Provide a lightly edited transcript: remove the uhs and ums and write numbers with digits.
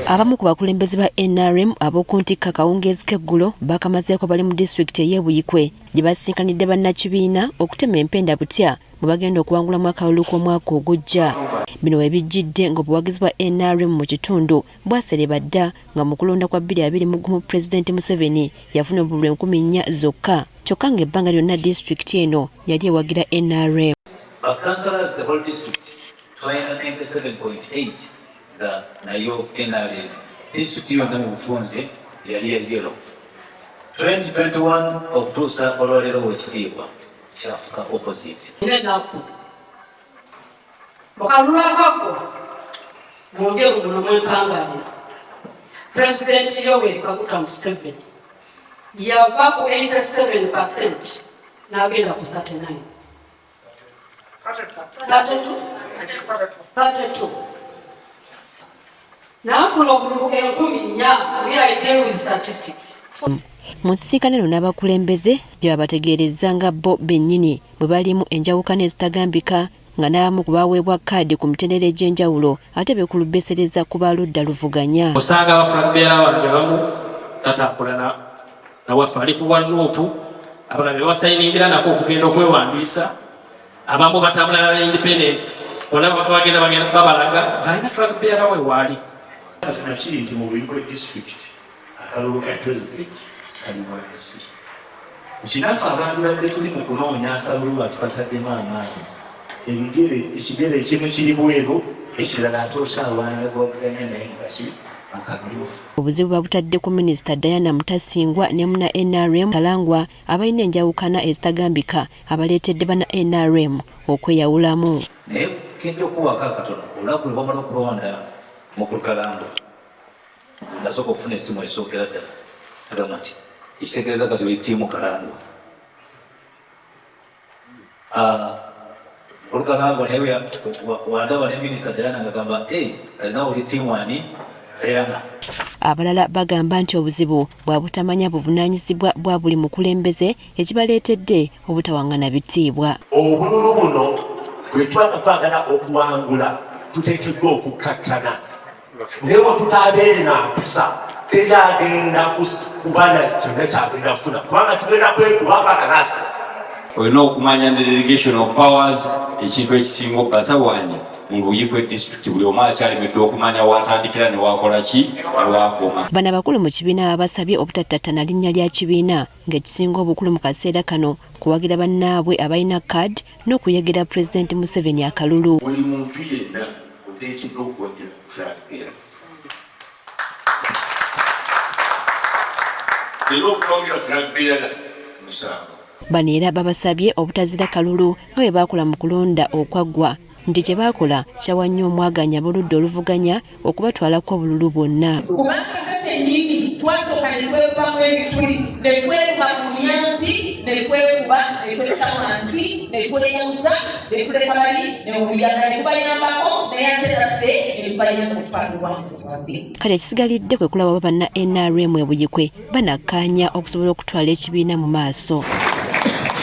Abamu ku bakulembeze ba NRM ab'okuntikka kawungeezi k'eggulo bakamazeeko bali mu disitulikiti ey'e Buyikwe gye basinkanidde bannakibiina okutema empenda butya bwe bagenda okuwangulamu akalulu k'omwaka ogujja. Bino we bijjidde ng'obuwagizi bwa NRM mu kitundu bwasereba dda nga mu kulonda kwa 2021 Pulezidenti Museveni yafuna obululu 4,000 zokka kyokka ng'ebbanga lyonna disitulikiti eno yali ewagira NRM. The nayo NRM disitulikiti yonna mu bufunze yali ya yellow. 2021 okutuusa olwaleero w'ekitiibwa kyafuka opposite. Mukalulakako mwongere guno mwempangalira President Yoweri Kaguta Museveni yava ku 87% n'agenda ku 39. 32. N'afuna obululu 10,000 we are dealing with statistics. Mu nsisinkano n'abakulembeze gye babategeereza nga bo bennyini bwe balimu enjawukana ezitagambika nga n'abamu ku baweebwa kaadi ku mitendera egy'enjawulo ate beekulubeesereza ku baludda luvuganya. Osanga abafulakbeera wange abamu tatambula nawaffe ali ku wanuupu abalala be basayiningira nako okugenda okwewandiisa abamu batambula n'aba independent olaba bagenda babalaga ng'alina fulakbeera we waali. Kino kiri nti mu Buyikwe disitulikiti akalulu ka president kali wansi. Kinaffe abantu badde tuli mu kunoonya akalulu atukataddemu amaanyi. Ekigere ekimu kiri bweru ekirala ate okyawanga bwavuganya naye nga kiri mu kamyufu. Obuzibu babutadde ku Minisita Diana Mutasingwa ne muna NRM Kalangwa abalina enjawukana ezitagambika abaleetedde bana NRM okweyawulamu. Naye kenda okuwako akatono olunaku lwe bamala okulonda mu Kalangwa nasooka okufuna essimu esookera ddala agamba nti ekitegeeza kati oli ttiimu Kalangwa. Olukalangwa naye wandaba ne Minisita Diana ngagamba kalina oli ttiimu ani Diana. Abalala bagamba nti obuzibu bwa butamanya buvunaanyizibwa bwa buli mukulembeze ekibaleetedde obutawaŋŋana bitiibwa. Obululu buno bwe tuba twagala okuwangula tuteekeddwa okukkakkana. Naye bwe tutaabeere na mpisa teyagenda kubana kyonna kyagenda kufuna kubanga tugenda kwekuba abakalasi. Olina okumanya the delegation of powers ekintu ekisinga okukatawaanya mu Buyikwe disitulikiti buli omu akyalemedde okumanya watandikira ne wakola ki ewakoma. Bano abakulu mu kibiina babasabye obutattattana linnya lya kibiina ng'ekisinga obukulu mu kaseera kano kuwagira bannaabwe abalina kaadi n'okuyegera Pulezidenti Museveni akalulu. Buli muntu yenna oteekeddwa okuwagira fulakbeera. Era okwongera fulakbeera musango. Bano era babasabye obutazira kalulu nga bwe baakola mu kulonda okwaggwa nti kye baakola kyawa nnyo omwaganya buludde oluvuganya okubatwalako obululu bwonna. Kubanga pepe nnyingi twasooka ne twebamu ebituli ne tweruba ku Nyanzi ne twekuba ne twesa wansi ne tweyawuza ne tuleka bali ne omuyaga ne tubayambako naye ate naffe ne tubayamba okutwala obwansi bwaffe. Kale ekisigalidde kwe kulaba banna NRM e Buyikwe banakkaanya okusobola okutwala ekibiina mu maaso.